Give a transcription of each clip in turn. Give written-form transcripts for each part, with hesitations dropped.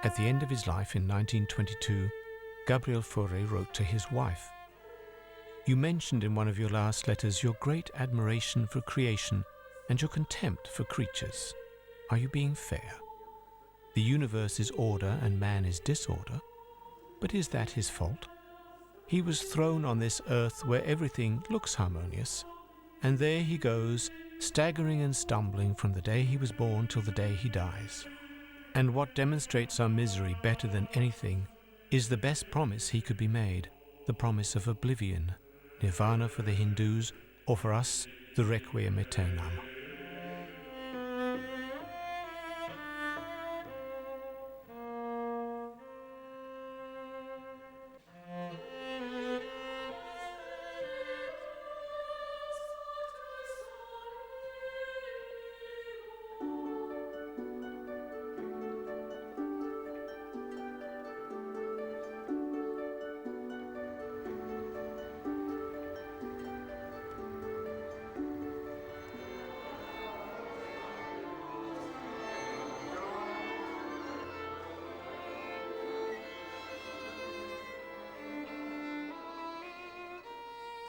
At the end of his life in 1922, Gabriel Fauré wrote to his wife, "You mentioned in one of your last letters your great admiration for creation and your contempt for creatures. Are you being fair? The universe is order and man is disorder. But is that his fault? He was thrown on this earth where everything looks harmonious, and there he goes, staggering and stumbling from the day he was born till the day he dies. And what demonstrates our misery better than anything is the best promise he could be made, the promise of oblivion, nirvana for the Hindus, or for us, the requiem aeternam."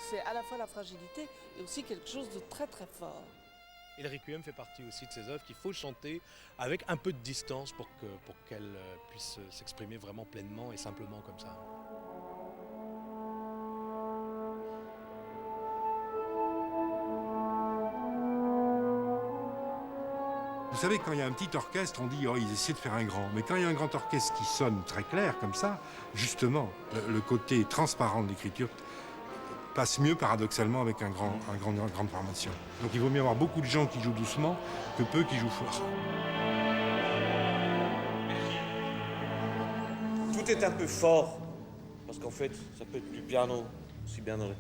C'est à la fois la fragilité et aussi quelque chose de très très fort. Et le Requiem fait partie aussi de ces œuvres qu'il faut chanter avec un peu de distance pour qu'elles puissent s'exprimer vraiment pleinement et simplement comme ça. Vous savez, quand il y a un petit orchestre, on dit oh, ils essaient de faire un grand. Mais quand il y a un grand orchestre qui sonne très clair comme ça, justement, le côté transparent de l'écriture passe mieux paradoxalement avec une grande formation. Donc il vaut mieux avoir beaucoup de gens qui jouent doucement que peu qui jouent fort. Tout est un peu fort, parce qu'en fait, ça peut être du piano, aussi bien dans le...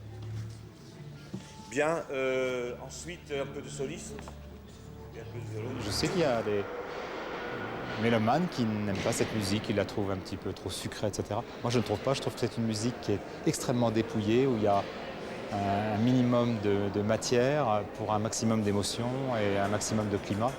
Bien, ensuite un peu de soliste, et un peu de violon. Je sais qu'il y a des mélomanes qui n'aiment pas cette musique, qui la trouvent un petit peu trop sucrée, etc. Moi je ne trouve pas, je trouve que c'est une musique qui est extrêmement dépouillée, où il y a un minimum de matière pour un maximum d'émotion et un maximum de climat.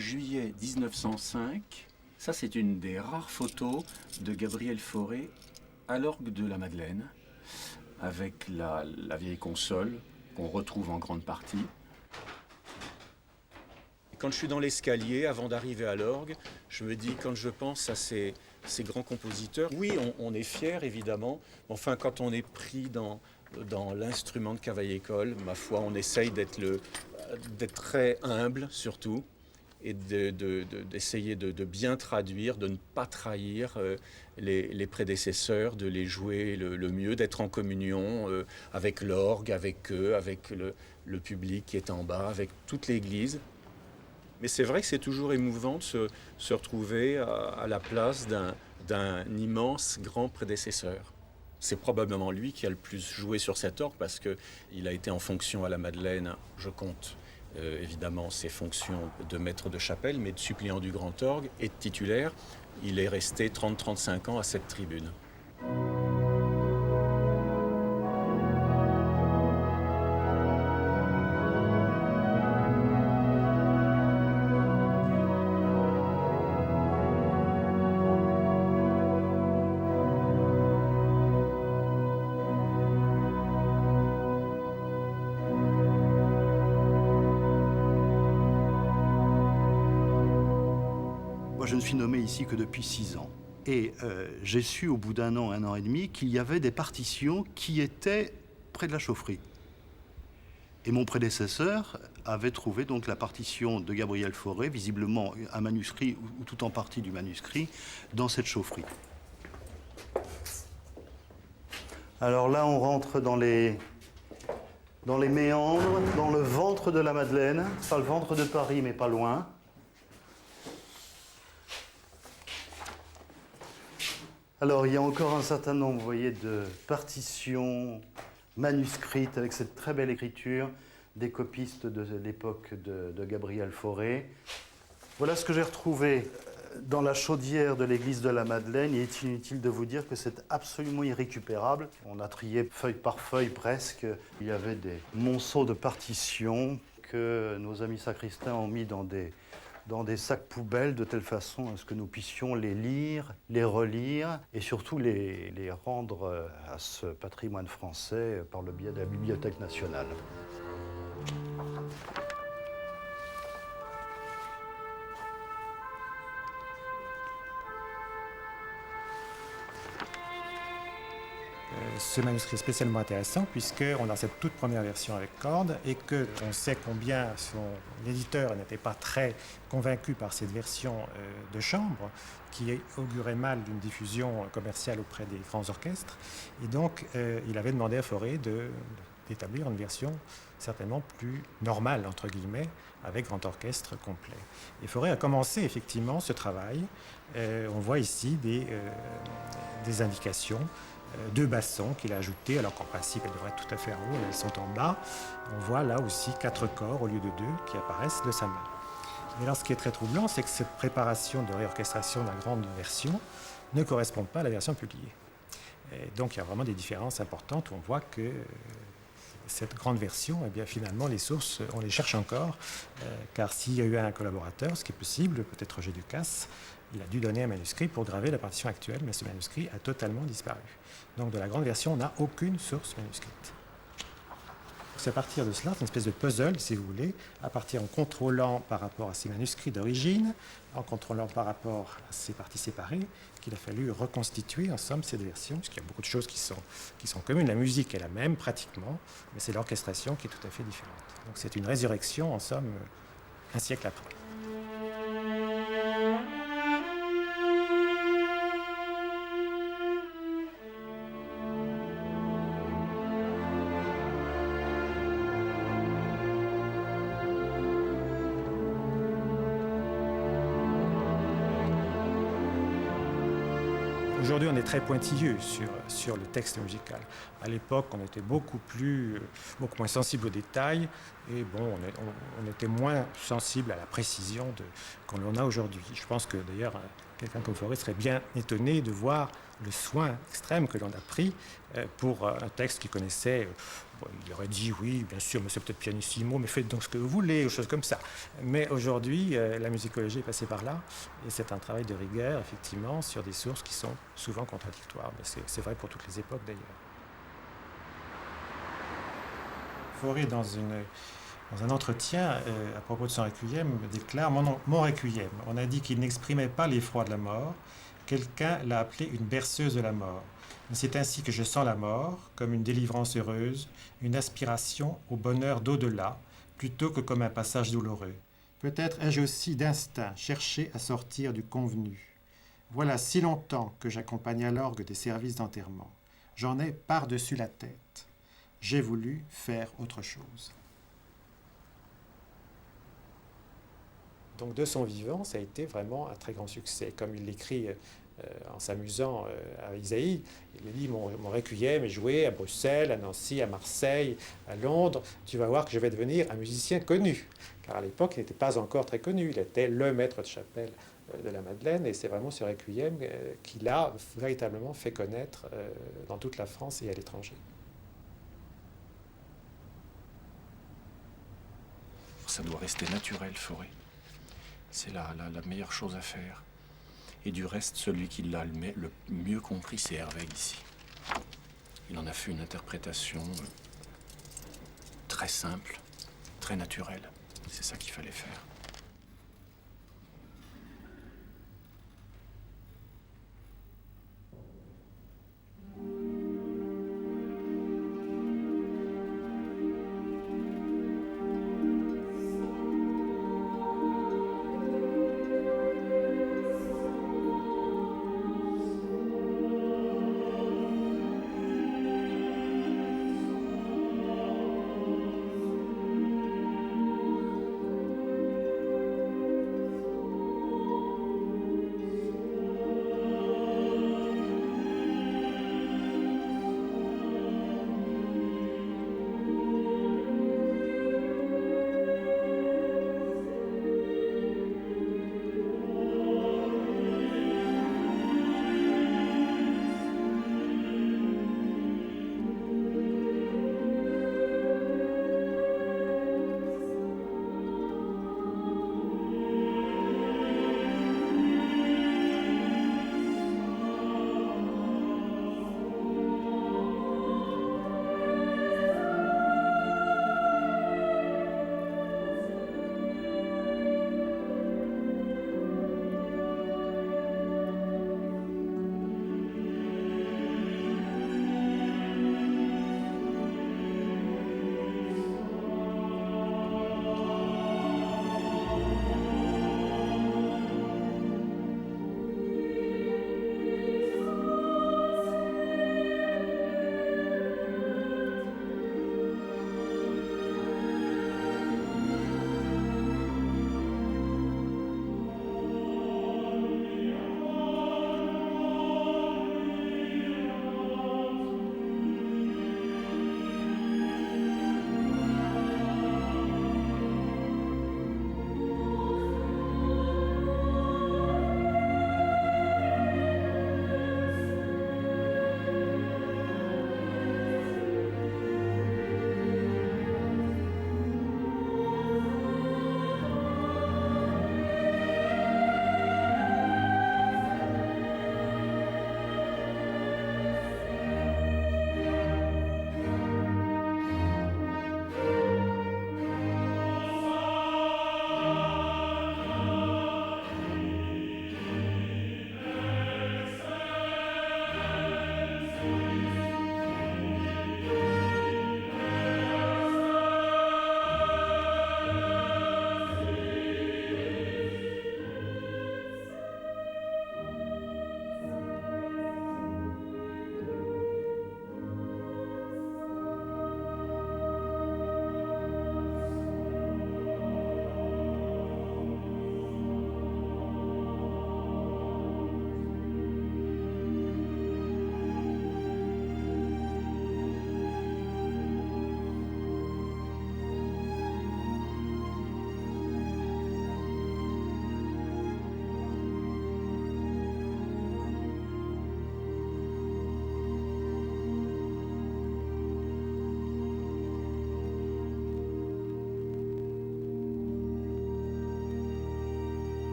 juillet 1905. Ça, c'est une des rares photos de Gabriel Fauré à l'orgue de la Madeleine, avec la vieille console qu'on retrouve en grande partie. Quand je suis dans l'escalier, avant d'arriver à l'orgue, je me dis, quand je pense à ces grands compositeurs, oui, on est fier évidemment, mais enfin quand on est pris dans l'instrument de Cavaillé-Coll, ma foi, on essaye d'être très humble surtout, et d'essayer de bien traduire, de ne pas trahir les prédécesseurs, de les jouer le mieux, d'être en communion avec l'orgue, avec eux, avec le public qui est en bas, avec toute l'église. Mais c'est vrai que c'est toujours émouvant de se retrouver à la place d'un immense grand prédécesseur. C'est probablement lui qui a le plus joué sur cet orgue parce qu'il a été en fonction à la Madeleine, je compte évidemment ses fonctions de maître de chapelle, mais de suppléant du grand orgue et de titulaire. Il est resté 30-35 ans à cette tribune. Moi, je ne suis nommé ici que depuis 6 ans. Et j'ai su au bout d'un an et demi, qu'il y avait des partitions qui étaient près de la chaufferie. Et mon prédécesseur avait trouvé donc la partition de Gabriel Fauré, visiblement un manuscrit ou tout en partie du manuscrit, dans cette chaufferie. Alors là, on rentre dans les méandres, dans le ventre de la Madeleine, pas le ventre de Paris, mais pas loin. Alors, il y a encore un certain nombre, vous voyez, de partitions manuscrites avec cette très belle écriture des copistes de l'époque de Gabriel Fauré. Voilà ce que j'ai retrouvé dans la chaudière de l'église de la Madeleine. Il est inutile de vous dire que c'est absolument irrécupérable. On a trié feuille par feuille presque. Il y avait des monceaux de partitions que nos amis sacristains ont mis dans des sacs poubelles de telle façon à ce que nous puissions les lire, les relire et surtout les rendre à ce patrimoine français par le biais de la Bibliothèque nationale. Ce manuscrit est spécialement intéressant puisqu'on a cette toute première version avec cordes et qu'on sait combien son éditeur n'était pas très convaincu par cette version de chambre qui augurait mal d'une diffusion commerciale auprès des grands orchestres. Et donc, il avait demandé à Fauré d'établir une version certainement plus normale, entre guillemets, avec grand orchestre complet. Et Fauré a commencé effectivement ce travail. On voit ici des indications. 2 bassons qu'il a ajoutés, alors qu'en principe elles devraient être tout à fait en haut, elles sont en bas. On voit là aussi 4 corps au lieu de 2 qui apparaissent de sa main. Mais alors ce qui est très troublant, c'est que cette préparation de réorchestration de la grande version ne correspond pas à la version publiée. Et donc il y a vraiment des différences importantes où on voit que cette grande version, eh bien, finalement les sources, on les cherche encore, car s'il y a eu un collaborateur, ce qui est possible, peut-être Roger Ducasse, il a dû donner un manuscrit pour graver la partition actuelle, mais ce manuscrit a totalement disparu. Donc de la grande version, on n'a aucune source manuscrite. C'est à partir de cela, c'est une espèce de puzzle, si vous voulez, en contrôlant par rapport à ces manuscrits d'origine, en contrôlant par rapport à ces parties séparées, qu'il a fallu reconstituer en somme cette version, puisqu'il y a beaucoup de choses qui sont communes. La musique est la même pratiquement, mais c'est l'orchestration qui est tout à fait différente. Donc c'est une résurrection en somme un siècle après. Aujourd'hui, on est très pointilleux sur le texte musical. À l'époque, on était beaucoup moins sensible aux détails Et bon, on était moins sensible à la précision qu'on en a aujourd'hui. Je pense que d'ailleurs, quelqu'un comme Fauré serait bien étonné de voir le soin extrême que l'on a pris pour un texte qu'il connaissait. Bon, il aurait dit oui, bien sûr, mais c'est peut-être pianissimo, mais faites donc ce que vous voulez, ou choses comme ça. Mais aujourd'hui, la musicologie est passée par là, et c'est un travail de rigueur, effectivement, sur des sources qui sont souvent contradictoires. Mais c'est vrai pour toutes les époques d'ailleurs. Fauré, dans un entretien à propos de son requiem, déclare mon requiem. On a dit qu'il n'exprimait pas l'effroi de la mort. Quelqu'un l'a appelé une berceuse de la mort. Mais c'est ainsi que je sens la mort, comme une délivrance heureuse, une aspiration au bonheur d'au-delà, plutôt que comme un passage douloureux. Peut-être ai-je aussi d'instinct cherché à sortir du convenu. Voilà si longtemps que j'accompagne à l'orgue des services d'enterrement. J'en ai par-dessus la tête. J'ai voulu faire autre chose. Donc de son vivant, ça a été vraiment un très grand succès. Comme il l'écrit en s'amusant à Isaïe, il dit mon requiem est joué à Bruxelles, à Nancy, à Marseille, à Londres. Tu vas voir que je vais devenir un musicien connu. Car à l'époque, il n'était pas encore très connu. Il était le maître de chapelle de la Madeleine, et c'est vraiment ce requiem qu'il a véritablement fait connaître dans toute la France et à l'étranger. Ça doit rester naturel, Fauré. C'est la meilleure chose à faire. Et du reste, celui qui l'a le mieux compris, c'est Hervé ici. Il en a fait une interprétation très simple, très naturelle. C'est ça qu'il fallait faire.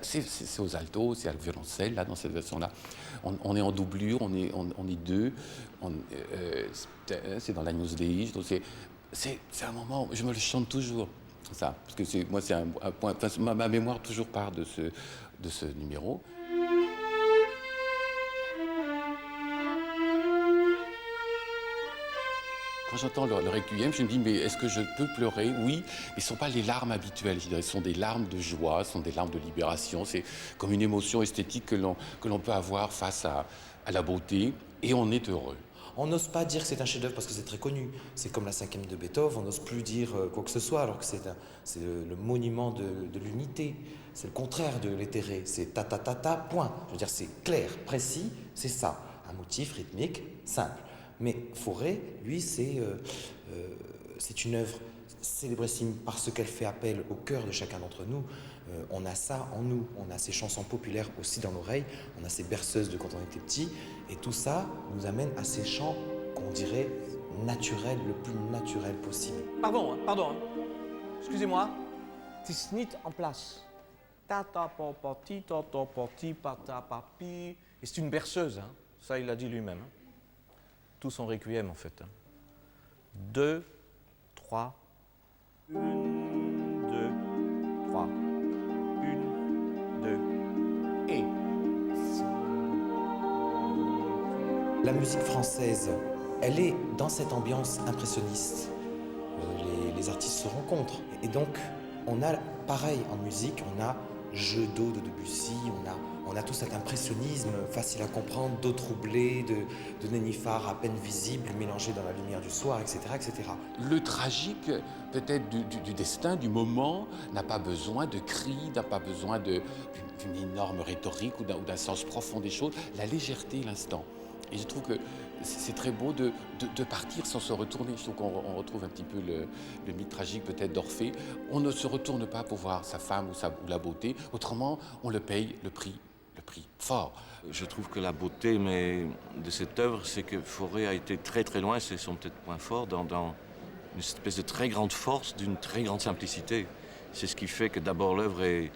C'est aux altos, c'est à le violoncelle, là, dans cette version-là. On est en doublure, on est deux. C'est dans l'Agnus Dei. Donc c'est un moment, je me le chante toujours, ça. Parce que moi, c'est un point. Ma mémoire toujours part de ce numéro. Quand j'entends le requiem, je me dis, mais est-ce que je peux pleurer? Oui, mais ce ne sont pas les larmes habituelles, je dirais. Ce sont des larmes de joie, ce sont des larmes de libération. C'est comme une émotion esthétique que l'on peut avoir face à la beauté, et on est heureux. On n'ose pas dire que c'est un chef-d'œuvre parce que c'est très connu. C'est comme la 5e de Beethoven, on n'ose plus dire quoi que ce soit, alors que c'est le monument de l'unité. C'est le contraire de l'éthéré, c'est ta, point. Je veux dire, c'est clair, précis, c'est ça. Un motif rythmique, simple. Mais Fauré, lui, c'est une œuvre célébrissime parce qu'elle fait appel au cœur de chacun d'entre nous. On a ça en nous, on a ces chansons populaires aussi dans l'oreille, on a ces berceuses de quand on était petit, et tout ça nous amène à ces chants qu'on dirait naturels, le plus naturel possible. Pardon. Excusez-moi. Het is niet en place. Tata papati, tata pati, pata papi. Et c'est une berceuse, hein. Ça il l'a dit lui-même. Hein. Tout son requiem en fait. 2, 3. 1, 2, 3. 1, 2. Et. La musique française, elle est dans cette ambiance impressionniste. Les artistes se rencontrent. Et donc, on a, pareil en musique, on a Jeu d'eau de Debussy, on a tout cet impressionnisme facile à comprendre, d'eau troublée, de nénuphars à peine visibles, mélangés dans la lumière du soir, etc., etc. Le tragique, peut-être du destin, du moment, n'a pas besoin de cris, n'a pas besoin d'une énorme rhétorique ou d'un sens profond des choses. La légèreté, l'instant. Et je trouve que c'est très beau de partir sans se retourner. Je trouve qu'on retrouve un petit peu le mythe tragique peut-être d'Orphée. On ne se retourne pas pour voir sa femme ou la beauté. Autrement, on le paye le prix fort. Je trouve que la beauté de cette œuvre, c'est que Fauré a été très très loin, c'est son peut-être point fort, dans une espèce de très grande force, d'une très grande simplicité. C'est ce qui fait que d'abord l'œuvre est...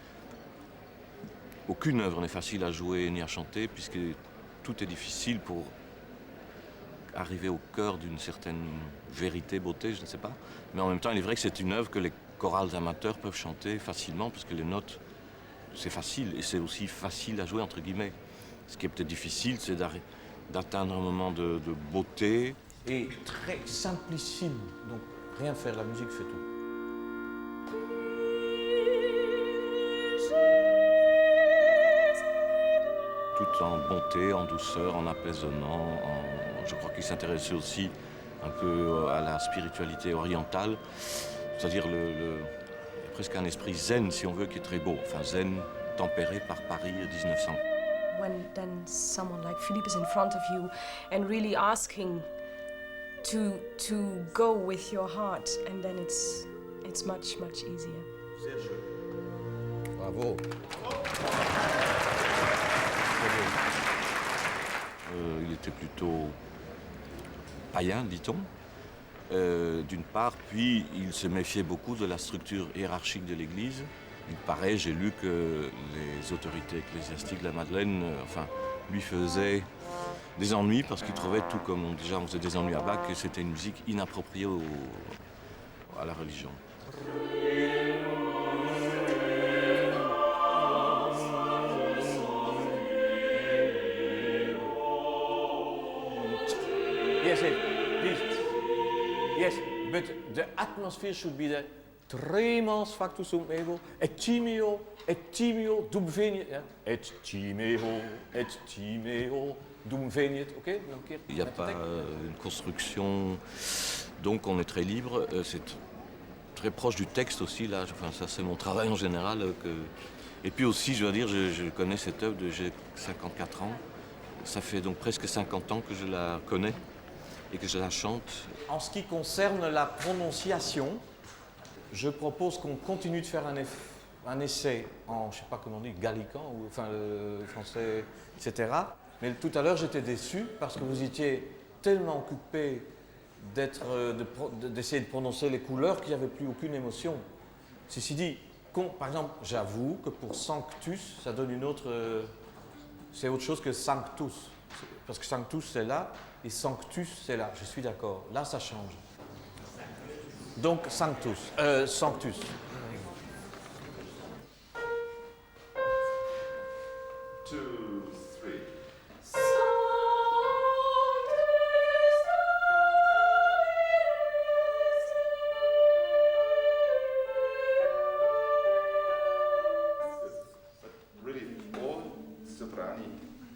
Aucune œuvre n'est facile à jouer ni à chanter, puisque tout est difficile pour arriver au cœur d'une certaine vérité, beauté, je ne sais pas. Mais en même temps, il est vrai que c'est une œuvre que les chorales amateurs peuvent chanter facilement, parce que les notes, c'est facile, et c'est aussi facile à jouer, entre guillemets. Ce qui est peut-être difficile, c'est d'atteindre un moment de beauté. Et très simplicime, donc rien faire, la musique fait tout. Tout en bonté, en douceur, en apaisonnant. Je crois qu'il s'intéressait aussi un peu à la spiritualité orientale, c'est-à-dire presque un esprit zen, si on veut, qui est très beau. Enfin, zen tempéré par Paris 1900. When then someone like Philippe is in front of you and really asking to go with your heart, and then it's much easier. Bravo. Il était plutôt païen, dit-on, d'une part, puis il se méfiait beaucoup de la structure hiérarchique de l'Église. Il paraît, j'ai lu que les autorités ecclésiastiques de la Madeleine, lui faisaient des ennuis parce qu'ils trouvaient, tout comme on faisait des ennuis à Bach, que c'était une musique inappropriée à la religion. Yes, please. Yes, but the atmosphere should be there. Tremens factus sum ego, et timeo dum veniet. Et timeo dum veniet. Ok? Il n'y a pas une construction, donc on est très libre. C'est très proche du texte aussi, là. Enfin, ça, c'est mon travail en général. Et puis aussi, je dois dire, je connais cette œuvre, j'ai 54 ans. Ça fait donc presque 50 ans que je la connais et que je la chante. En ce qui concerne la prononciation, je propose qu'on continue de faire un essai en, je ne sais pas comment on dit, gallican, ou enfin français, etc. Mais tout à l'heure, j'étais déçu parce que vous étiez tellement occupé d'essayer de prononcer les couleurs qu'il n'y avait plus aucune émotion. Ceci dit, Par exemple, j'avoue que pour Sanctus, ça donne une autre... c'est autre chose que Sanctus. Parce que Sanctus, c'est là, et Sanctus, c'est là. Je suis d'accord. Là, ça change. Donc, Sanctus. Sanctus.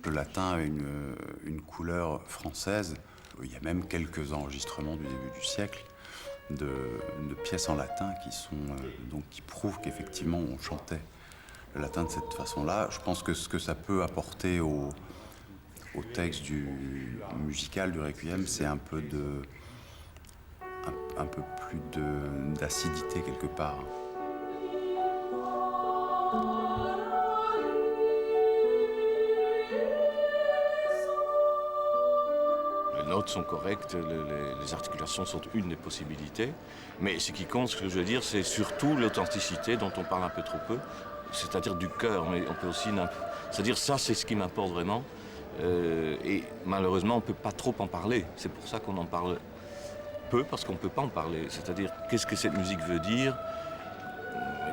Le latin a une couleur française. Il y a même quelques enregistrements du début du siècle de pièces en latin qui prouvent qu'effectivement on chantait le latin de cette façon-là. Je pense que ce que ça peut apporter au texte musical du requiem, c'est un peu plus d'acidité quelque part. Les notes sont correctes, les articulations sont une des possibilités, mais ce qui compte, ce que je veux dire, c'est surtout l'authenticité dont on parle un peu trop peu, c'est-à-dire du cœur, mais on peut aussi... C'est-à-dire ça, c'est ce qui m'importe vraiment, et malheureusement, on ne peut pas trop en parler. C'est pour ça qu'on en parle peu, parce qu'on ne peut pas en parler. C'est-à-dire, qu'est-ce que cette musique veut dire?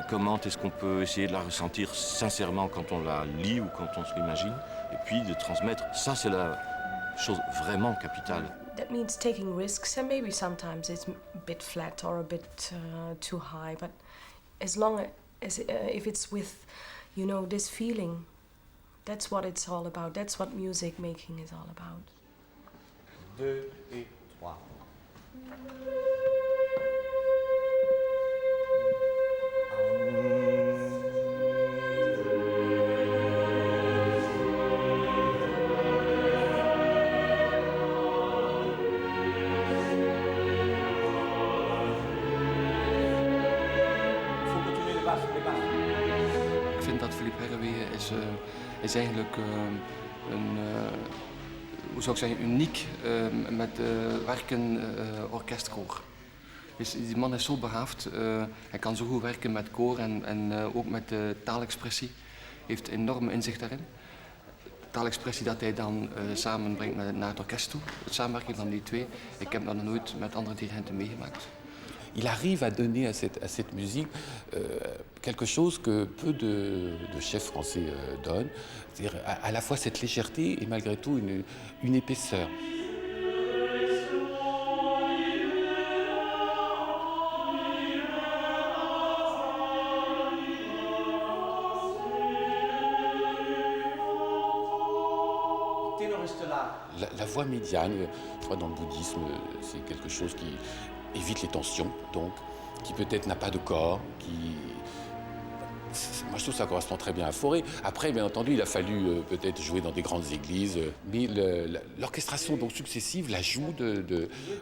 Comment est-ce qu'on peut essayer de la ressentir sincèrement quand on la lit ou quand on se l'imagine? Et puis de transmettre, ça c'est la chose vraiment capitale. That means taking risks, and maybe sometimes it's a bit flat or a bit too high, but as long as if it's with, you know, this feeling, that's what it's all about. That's what music making is all about. 2 et 3. Ik vind dat Philippe Herreweghe is eigenlijk hoe zou ik zeggen, uniek met werken orkestkoor. Die man is zo begaafd, hij kan zo goed werken met koor en ook met taalexpressie. Hij heeft enorm inzicht daarin. Taalexpressie dat hij dan samenbrengt naar het orkest toe, de samenwerking van die twee. Ik heb dat nog nooit met andere dirigenten meegemaakt. Il arrive à donner à cette musique quelque chose que peu de chefs français donnent, c'est-à-dire à la fois cette légèreté et malgré tout une épaisseur. La voix médiane, je crois dans le bouddhisme, c'est quelque chose qui évite les tensions, donc, qui peut-être n'a pas de corps, Moi, je trouve que ça correspond très bien à Fauré. Après, bien entendu, il a fallu peut-être jouer dans des grandes églises, mais l'orchestration donc successive, l'ajout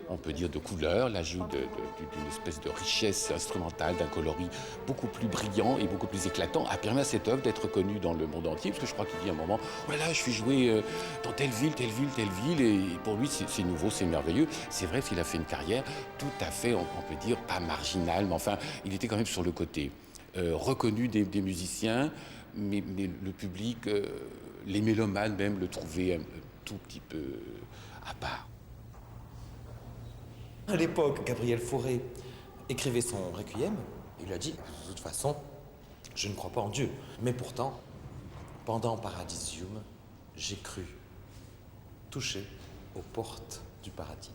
on peut dire, de couleurs, l'ajout d'une espèce de richesse instrumentale, d'un coloris beaucoup plus brillant et beaucoup plus éclatant, a permis à cette œuvre d'être connue dans le monde entier, parce que je crois qu'il dit à un moment, voilà, je suis joué dans telle ville, et pour lui, c'est nouveau, c'est merveilleux. C'est vrai qu'il a fait une carrière tout à fait, on peut dire, pas marginale, mais enfin, il était quand même sur le côté. Reconnu des musiciens, mais le public, les mélomanes même, le trouvaient un tout petit peu à part. À l'époque, Gabriel Fauré écrivait son requiem. Il lui a dit, de toute façon, je ne crois pas en Dieu. Mais pourtant, pendant Paradisium, j'ai cru toucher aux portes du paradis.